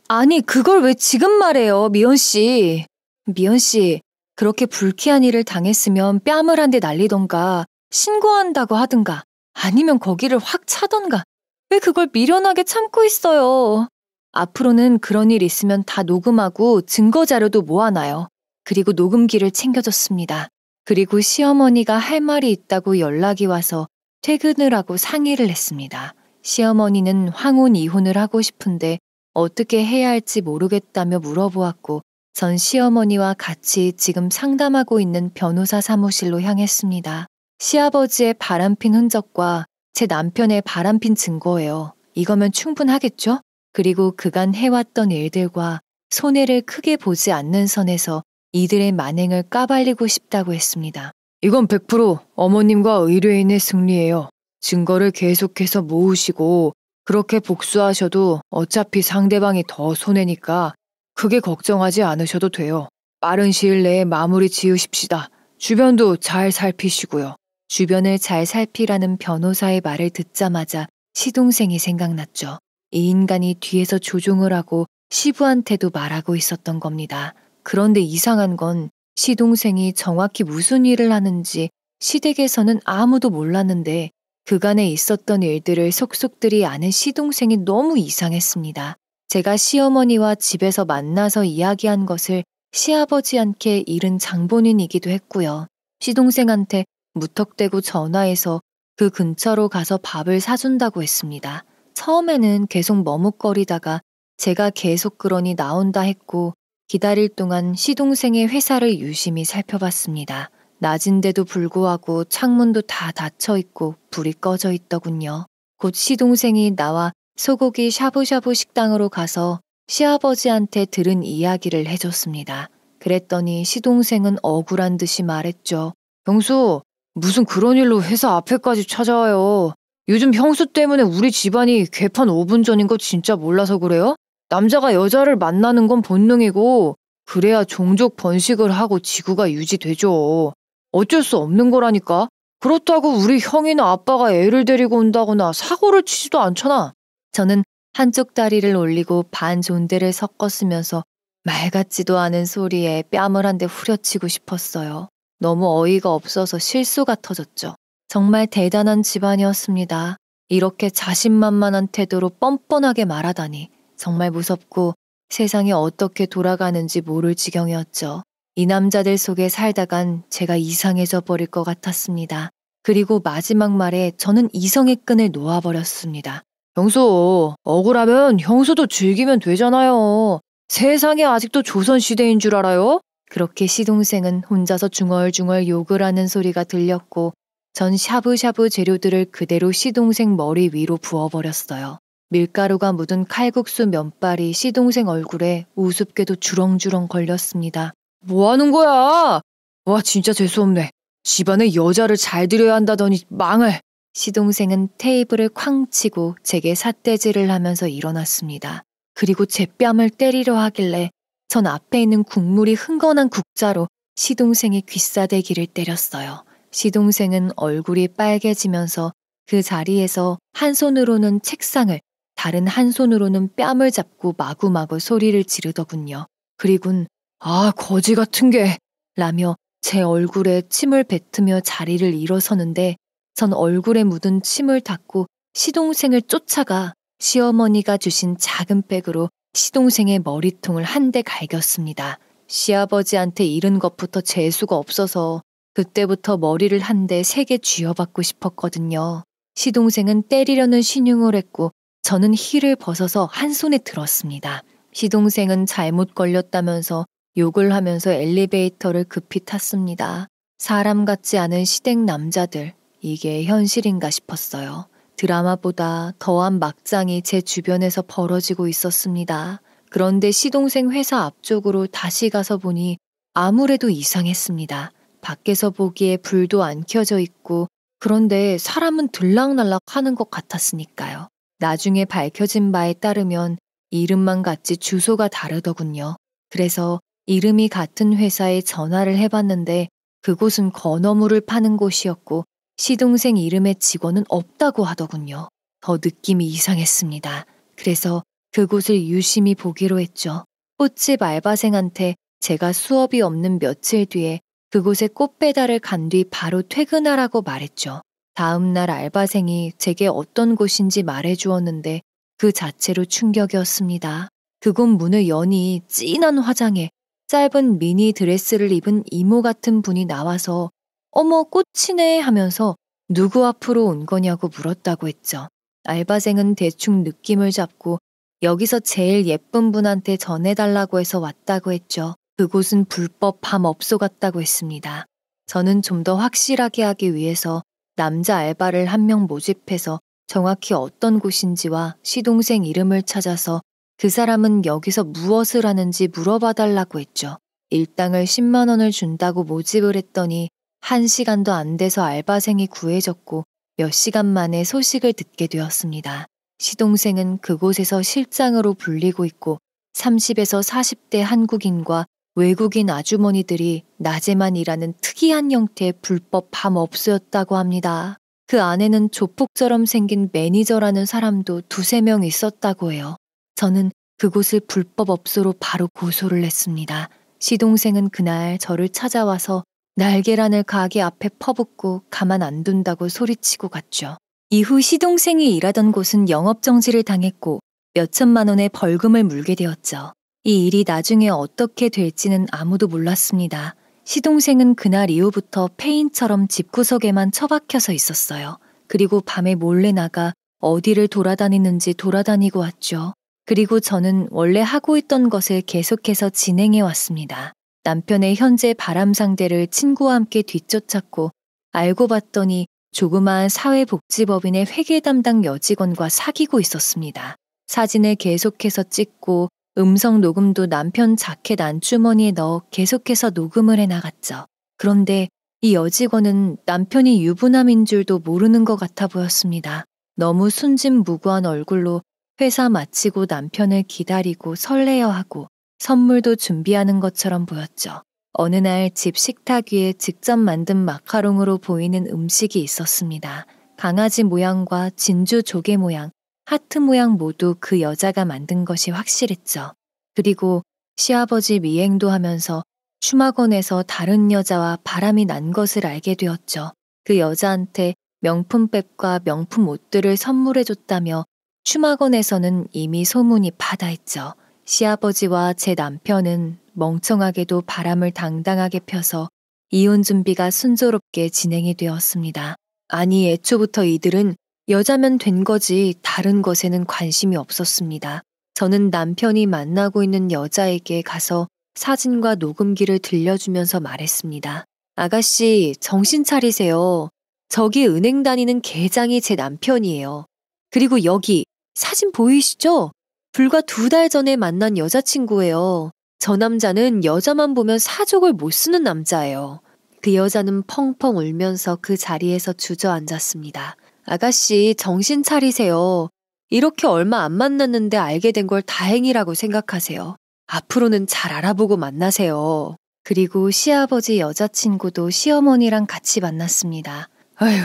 아니 그걸 왜 지금 말해요, 미연 씨. 미연 씨, 그렇게 불쾌한 일을 당했으면 뺨을 한 대 날리던가 신고한다고 하든가 아니면 거기를 확 차던가 왜 그걸 미련하게 참고 있어요. 앞으로는 그런 일 있으면 다 녹음하고 증거자료도 모아놔요. 그리고 녹음기를 챙겨줬습니다. 그리고 시어머니가 할 말이 있다고 연락이 와서 퇴근을 하고 상의를 했습니다. 시어머니는 황혼 이혼을 하고 싶은데 어떻게 해야 할지 모르겠다며 물어보았고 전 시어머니와 같이 지금 상담하고 있는 변호사 사무실로 향했습니다. 시아버지의 바람핀 흔적과 제 남편의 바람핀 증거예요. 이거면 충분하겠죠? 그리고 그간 해왔던 일들과 손해를 크게 보지 않는 선에서 이들의 만행을 까발리고 싶다고 했습니다. 이건 100% 어머님과 의뢰인의 승리예요. 증거를 계속해서 모으시고 그렇게 복수하셔도 어차피 상대방이 더 손해니까 크게 걱정하지 않으셔도 돼요. 빠른 시일 내에 마무리 지으십시다. 주변도 잘 살피시고요. 주변을 잘 살피라는 변호사의 말을 듣자마자 시동생이 생각났죠. 이 인간이 뒤에서 조종을 하고 시부한테도 말하고 있었던 겁니다. 그런데 이상한 건 시동생이 정확히 무슨 일을 하는지 시댁에서는 아무도 몰랐는데 그간에 있었던 일들을 속속들이 아는 시동생이 너무 이상했습니다. 제가 시어머니와 집에서 만나서 이야기한 것을 시아버지한테 잃은 장본인이기도 했고요. 시동생한테 무턱대고 전화해서 그 근처로 가서 밥을 사준다고 했습니다. 처음에는 계속 머뭇거리다가 제가 계속 그러니 나온다 했고 기다릴 동안 시동생의 회사를 유심히 살펴봤습니다. 낮인데도 불구하고 창문도 다 닫혀 있고 불이 꺼져 있더군요. 곧 시동생이 나와 소고기 샤브샤브 식당으로 가서 시아버지한테 들은 이야기를 해줬습니다. 그랬더니 시동생은 억울한 듯이 말했죠. 형수, 무슨 그런 일로 회사 앞에까지 찾아와요. 요즘 형수 때문에 우리 집안이 개판 5분 전인 거 진짜 몰라서 그래요? 남자가 여자를 만나는 건 본능이고 그래야 종족 번식을 하고 지구가 유지되죠. 어쩔 수 없는 거라니까. 그렇다고 우리 형이나 아빠가 애를 데리고 온다거나 사고를 치지도 않잖아. 저는 한쪽 다리를 올리고 반존대를 섞었으면서 말 같지도 않은 소리에 뺨을 한 대 후려치고 싶었어요. 너무 어이가 없어서 실수가 터졌죠. 정말 대단한 집안이었습니다. 이렇게 자신만만한 태도로 뻔뻔하게 말하다니 정말 무섭고 세상이 어떻게 돌아가는지 모를 지경이었죠. 이 남자들 속에 살다간 제가 이상해져 버릴 것 같았습니다. 그리고 마지막 말에 저는 이성의 끈을 놓아버렸습니다. 형수, 억울하면 형수도 즐기면 되잖아요. 세상에 아직도 조선시대인 줄 알아요? 그렇게 시동생은 혼자서 중얼중얼 욕을 하는 소리가 들렸고 전 샤브샤브 재료들을 그대로 시동생 머리 위로 부어버렸어요. 밀가루가 묻은 칼국수 면발이 시동생 얼굴에 우습게도 주렁주렁 걸렸습니다. 뭐 하는 거야? 와, 진짜 재수없네. 집안에 여자를 잘 들여야 한다더니 망을. 시동생은 테이블을 쾅 치고 제게 삿대질을 하면서 일어났습니다. 그리고 제 뺨을 때리려 하길래 전 앞에 있는 국물이 흥건한 국자로 시동생의 귀싸대기를 때렸어요. 시동생은 얼굴이 빨개지면서 그 자리에서 한 손으로는 책상을, 다른 한 손으로는 뺨을 잡고 마구마구 소리를 지르더군요. 그리곤 아, 거지 같은 게. 라며 제 얼굴에 침을 뱉으며 자리를 일어서는데 전 얼굴에 묻은 침을 닦고 시동생을 쫓아가 시어머니가 주신 작은 백으로 시동생의 머리통을 한 대 갈겼습니다. 시아버지한테 잃은 것부터 재수가 없어서 그때부터 머리를 한 대 세게 쥐어받고 싶었거든요. 시동생은 때리려는 신용을 했고 저는 힐을 벗어서 한 손에 들었습니다. 시동생은 잘못 걸렸다면서 욕을 하면서 엘리베이터를 급히 탔습니다. 사람 같지 않은 시댁 남자들, 이게 현실인가 싶었어요. 드라마보다 더한 막장이 제 주변에서 벌어지고 있었습니다. 그런데 시동생 회사 앞쪽으로 다시 가서 보니 아무래도 이상했습니다. 밖에서 보기에 불도 안 켜져 있고 그런데 사람은 들락날락 하는 것 같았으니까요. 나중에 밝혀진 바에 따르면 이름만 같지 주소가 다르더군요. 그래서 이름이 같은 회사에 전화를 해봤는데 그곳은 건어물을 파는 곳이었고 시동생 이름의 직원은 없다고 하더군요. 더 느낌이 이상했습니다. 그래서 그곳을 유심히 보기로 했죠. 꽃집 알바생한테 제가 수업이 없는 며칠 뒤에 그곳에 꽃 배달을 간 뒤 바로 퇴근하라고 말했죠. 다음 날 알바생이 제게 어떤 곳인지 말해주었는데 그 자체로 충격이었습니다. 그곳 문을 여니 진한 화장에 짧은 미니 드레스를 입은 이모 같은 분이 나와서 어머 꽃이네 하면서 누구 앞으로 온 거냐고 물었다고 했죠. 알바생은 대충 느낌을 잡고 여기서 제일 예쁜 분한테 전해달라고 해서 왔다고 했죠. 그곳은 불법 밤업소 같다고 했습니다. 저는 좀 더 확실하게 하기 위해서 남자 알바를 한 명 모집해서 정확히 어떤 곳인지와 시동생 이름을 찾아서 그 사람은 여기서 무엇을 하는지 물어봐달라고 했죠. 일당을 10만 원을 준다고 모집을 했더니 1시간도 안 돼서 알바생이 구해졌고 몇 시간 만에 소식을 듣게 되었습니다. 시동생은 그곳에서 실장으로 불리고 있고 30에서 40대 한국인과 외국인 아주머니들이 낮에만 일하는 특이한 형태의 불법 밤업소였다고 합니다. 그 안에는 조폭처럼 생긴 매니저라는 사람도 2~3명 있었다고 해요. 저는 그곳을 불법업소로 바로 고소를 했습니다. 시동생은 그날 저를 찾아와서 날계란을 가게 앞에 퍼붓고 가만 안 둔다고 소리치고 갔죠. 이후 시동생이 일하던 곳은 영업정지를 당했고 몇천만 원의 벌금을 물게 되었죠. 이 일이 나중에 어떻게 될지는 아무도 몰랐습니다. 시동생은 그날 이후부터 폐인처럼 집구석에만 처박혀서 있었어요. 그리고 밤에 몰래 나가 어디를 돌아다니는지 돌아다니고 왔죠. 그리고 저는 원래 하고 있던 것을 계속해서 진행해 왔습니다. 남편의 현재 바람 상대를 친구와 함께 뒤쫓았고 알고 봤더니 조그마한 사회복지법인의 회계 담당 여직원과 사귀고 있었습니다. 사진을 계속해서 찍고 음성 녹음도 남편 자켓 안주머니에 넣어 계속해서 녹음을 해나갔죠. 그런데 이 여직원은 남편이 유부남인 줄도 모르는 것 같아 보였습니다. 너무 순진무구한 얼굴로 회사 마치고 남편을 기다리고 설레어하고 선물도 준비하는 것처럼 보였죠. 어느 날 집 식탁 위에 직접 만든 마카롱으로 보이는 음식이 있었습니다. 강아지 모양과 진주 조개 모양, 하트 모양 모두 그 여자가 만든 것이 확실했죠. 그리고 시아버지 미행도 하면서 춤학원에서 다른 여자와 바람이 난 것을 알게 되었죠. 그 여자한테 명품백과 명품 옷들을 선물해줬다며 춤학원에서는 이미 소문이 파다했죠. 시아버지와 제 남편은 멍청하게도 바람을 당당하게 펴서 이혼 준비가 순조롭게 진행이 되었습니다. 아니 애초부터 이들은 여자면 된 거지 다른 것에는 관심이 없었습니다. 저는 남편이 만나고 있는 여자에게 가서 사진과 녹음기를 들려주면서 말했습니다. 아가씨 정신 차리세요. 저기 은행 다니는 계장이 제 남편이에요. 그리고 여기 사진 보이시죠? 불과 2달 전에 만난 여자친구예요. 저 남자는 여자만 보면 사족을 못 쓰는 남자예요. 그 여자는 펑펑 울면서 그 자리에서 주저앉았습니다. 아가씨, 정신 차리세요. 이렇게 얼마 안 만났는데 알게 된 걸 다행이라고 생각하세요. 앞으로는 잘 알아보고 만나세요. 그리고 시아버지 여자친구도 시어머니랑 같이 만났습니다. 아휴,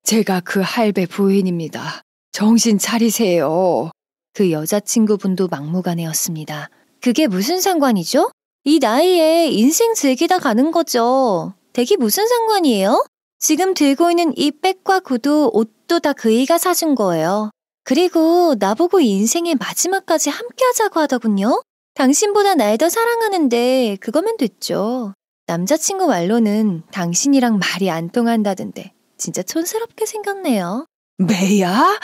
제가 그 할배 부인입니다. 정신 차리세요. 그 여자친구분도 막무가내였습니다. 그게 무슨 상관이죠? 이 나이에 인생 즐기다 가는 거죠. 댁이 무슨 상관이에요? 지금 들고 있는 이 백과 구두, 옷도 다 그이가 사준 거예요. 그리고 나보고 인생의 마지막까지 함께 하자고 하더군요. 당신보다 날 더 사랑하는데 그거면 됐죠. 남자친구 말로는 당신이랑 말이 안 통한다던데 진짜 촌스럽게 생겼네요. 매야?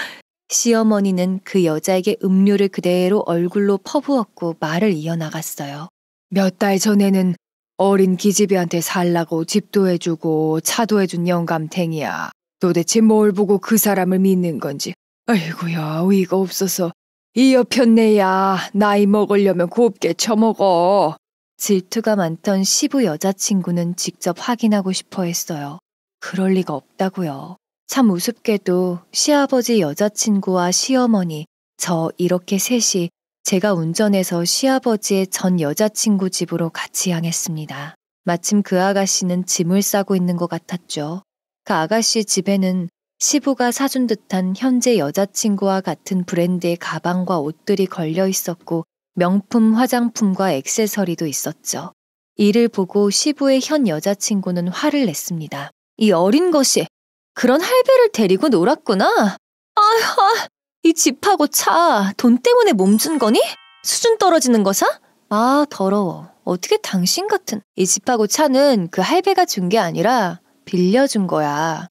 시어머니는 그 여자에게 음료를 그대로 얼굴로 퍼부었고 말을 이어나갔어요. 몇 달 전에는 어린 기집애한테 살라고 집도 해주고 차도 해준 영감탱이야. 도대체 뭘 보고 그 사람을 믿는 건지. 아이고야, 의의가 없어서 이 여편네야 나이 먹으려면 곱게 처먹어. 질투가 많던 시부 여자친구는 직접 확인하고 싶어 했어요. 그럴 리가 없다고요. 참 우습게도 시아버지 여자친구와 시어머니, 저 이렇게 셋이 제가 운전해서 시아버지의 전 여자친구 집으로 같이 향했습니다. 마침 그 아가씨는 짐을 싸고 있는 것 같았죠. 그 아가씨 집에는 시부가 사준 듯한 현재 여자친구와 같은 브랜드의 가방과 옷들이 걸려 있었고 명품 화장품과 액세서리도 있었죠. 이를 보고 시부의 현 여자친구는 화를 냈습니다. 이 어린 것이 그런 할배를 데리고 놀았구나. 아휴, 이 집하고 차 돈 때문에 몸준 거니? 수준 떨어지는 거사? 아, 더러워. 어떻게 당신 같은 이 집하고 차는 그 할배가 준 게 아니라 빌려준 거야.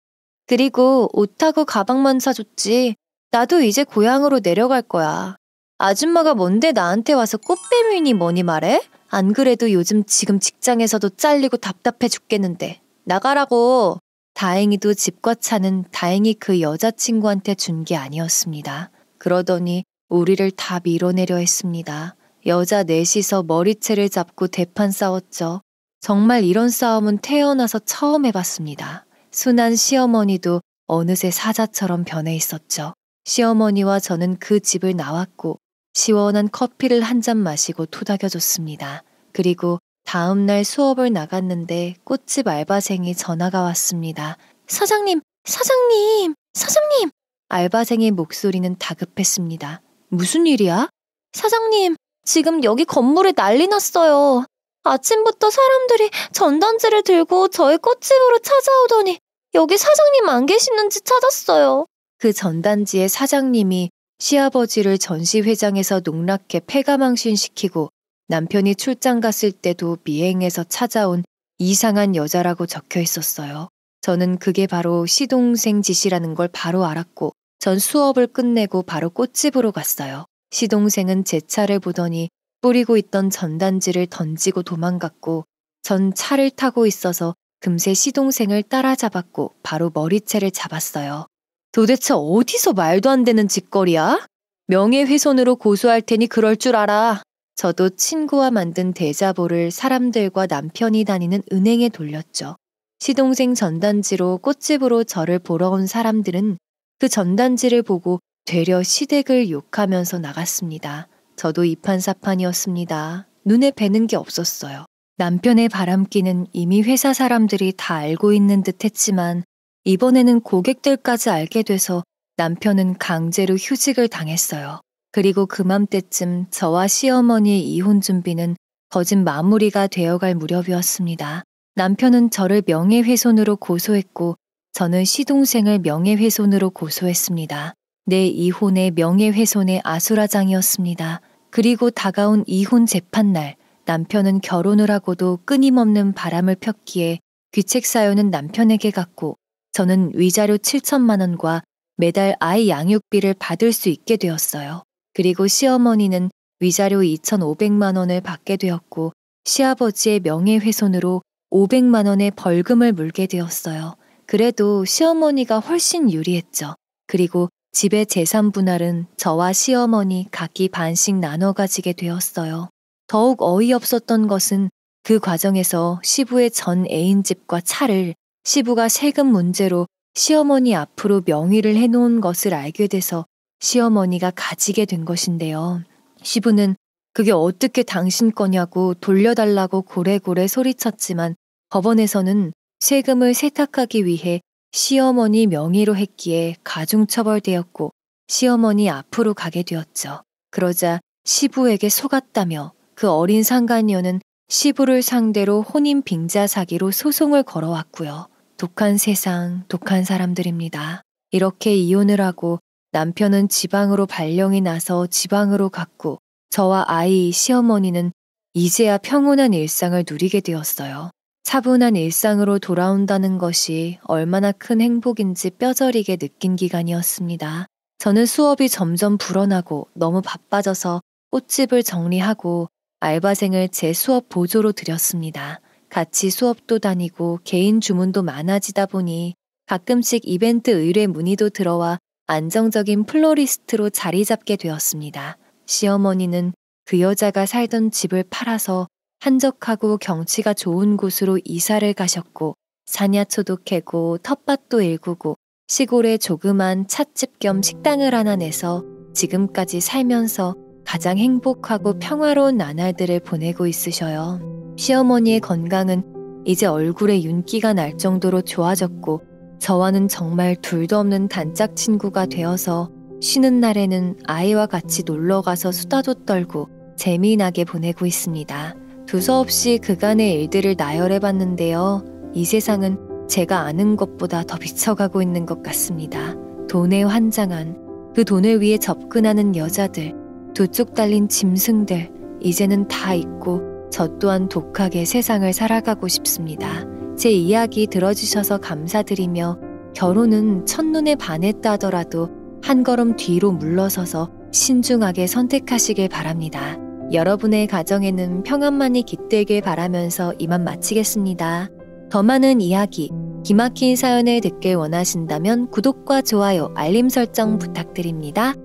그리고 옷하고 가방만 사줬지. 나도 이제 고향으로 내려갈 거야. 아줌마가 뭔데 나한테 와서 꽃뱀이니 뭐니 말해? 안 그래도 요즘 지금 직장에서도 잘리고 답답해 죽겠는데. 나가라고. 다행히도 집과 차는 다행히 그 여자친구한테 준 게 아니었습니다. 그러더니 우리를 다 밀어내려 했습니다. 여자 넷이서 머리채를 잡고 대판 싸웠죠. 정말 이런 싸움은 태어나서 처음 해봤습니다. 순한 시어머니도 어느새 사자처럼 변해 있었죠. 시어머니와 저는 그 집을 나왔고 시원한 커피를 한 잔 마시고 토닥여줬습니다. 그리고 다음 날 수업을 나갔는데 꽃집 알바생이 전화가 왔습니다. 사장님, 사장님, 사장님! 알바생의 목소리는 다급했습니다. 무슨 일이야? 사장님, 지금 여기 건물에 난리 났어요. 아침부터 사람들이 전단지를 들고 저희 꽃집으로 찾아오더니 여기 사장님 안 계시는지 찾았어요. 그 전단지에 사장님이 시아버지를 전시회장에서 농락해 폐가망신시키고 남편이 출장 갔을 때도 미행해서 찾아온 이상한 여자라고 적혀 있었어요. 저는 그게 바로 시동생 짓이라는 걸 바로 알았고 전 수업을 끝내고 바로 꽃집으로 갔어요. 시동생은 제 차를 보더니 뿌리고 있던 전단지를 던지고 도망갔고 전 차를 타고 있어서 금세 시동생을 따라잡았고 바로 머리채를 잡았어요. 도대체 어디서 말도 안 되는 짓거리야? 명예훼손으로 고소할 테니 그럴 줄 알아. 저도 친구와 만든 대자보를 사람들과 남편이 다니는 은행에 돌렸죠. 시동생 전단지로 꽃집으로 저를 보러 온 사람들은 그 전단지를 보고 되려 시댁을 욕하면서 나갔습니다. 저도 이판사판이었습니다. 눈에 뵈는 게 없었어요. 남편의 바람기는 이미 회사 사람들이 다 알고 있는 듯 했지만 이번에는 고객들까지 알게 돼서 남편은 강제로 휴직을 당했어요. 그리고 그맘때쯤 저와 시어머니의 이혼 준비는 거진 마무리가 되어갈 무렵이었습니다. 남편은 저를 명예훼손으로 고소했고 저는 시동생을 명예훼손으로 고소했습니다. 내 이혼의 명예훼손의 아수라장이었습니다. 그리고 다가온 이혼 재판날 남편은 결혼을 하고도 끊임없는 바람을 폈기에 귀책 사유는 남편에게 갔고 저는 위자료 7천만 원과 매달 아이 양육비를 받을 수 있게 되었어요. 그리고 시어머니는 위자료 2,500만 원을 받게 되었고 시아버지의 명예훼손으로 500만 원의 벌금을 물게 되었어요. 그래도 시어머니가 훨씬 유리했죠. 그리고 집의 재산 분할은 저와 시어머니 각기 반씩 나눠 가지게 되었어요. 더욱 어이없었던 것은 그 과정에서 시부의 전 애인 집과 차를 시부가 세금 문제로 시어머니 앞으로 명의를 해놓은 것을 알게 돼서 시어머니가 가지게 된 것인데요. 시부는 그게 어떻게 당신 거냐고 돌려달라고 고래고래 소리쳤지만 법원에서는 세금을 세탁하기 위해 시어머니 명의로 했기에 가중처벌되었고 시어머니 앞으로 가게 되었죠. 그러자 시부에게 속았다며 그 어린 상간녀는 시부를 상대로 혼인 빙자 사기로 소송을 걸어왔고요. 독한 세상, 독한 사람들입니다. 이렇게 이혼을 하고 남편은 지방으로 발령이 나서 지방으로 갔고 저와 아이, 시어머니는 이제야 평온한 일상을 누리게 되었어요. 차분한 일상으로 돌아온다는 것이 얼마나 큰 행복인지 뼈저리게 느낀 기간이었습니다. 저는 수업이 점점 불어나고 너무 바빠져서 꽃집을 정리하고 알바생을 제 수업 보조로 들였습니다. 같이 수업도 다니고 개인 주문도 많아지다 보니 가끔씩 이벤트 의뢰 문의도 들어와 안정적인 플로리스트로 자리 잡게 되었습니다. 시어머니는 그 여자가 살던 집을 팔아서 한적하고 경치가 좋은 곳으로 이사를 가셨고 사냐초도 캐고 텃밭도 일구고 시골에 조그만 찻집 겸 식당을 하나 내서 지금까지 살면서 가장 행복하고 평화로운 나날들을 보내고 있으셔요. 시어머니의 건강은 이제 얼굴에 윤기가 날 정도로 좋아졌고 저와는 정말 둘도 없는 단짝 친구가 되어서 쉬는 날에는 아이와 같이 놀러가서 수다도 떨고 재미나게 보내고 있습니다. 두서없이 그간의 일들을 나열해봤는데요. 이 세상은 제가 아는 것보다 더 미쳐가고 있는 것 같습니다. 돈에 환장한 그 돈을 위해 접근하는 여자들, 두 쪽 달린 짐승들, 이제는 다 잊고 저 또한 독하게 세상을 살아가고 싶습니다. 제 이야기 들어주셔서 감사드리며 결혼은 첫눈에 반했다 하더라도 한 걸음 뒤로 물러서서 신중하게 선택하시길 바랍니다. 여러분의 가정에는 평안만이 깃들길 바라면서 이만 마치겠습니다. 더 많은 이야기, 기막힌 사연을 듣길 원하신다면 구독과 좋아요, 알림 설정 부탁드립니다.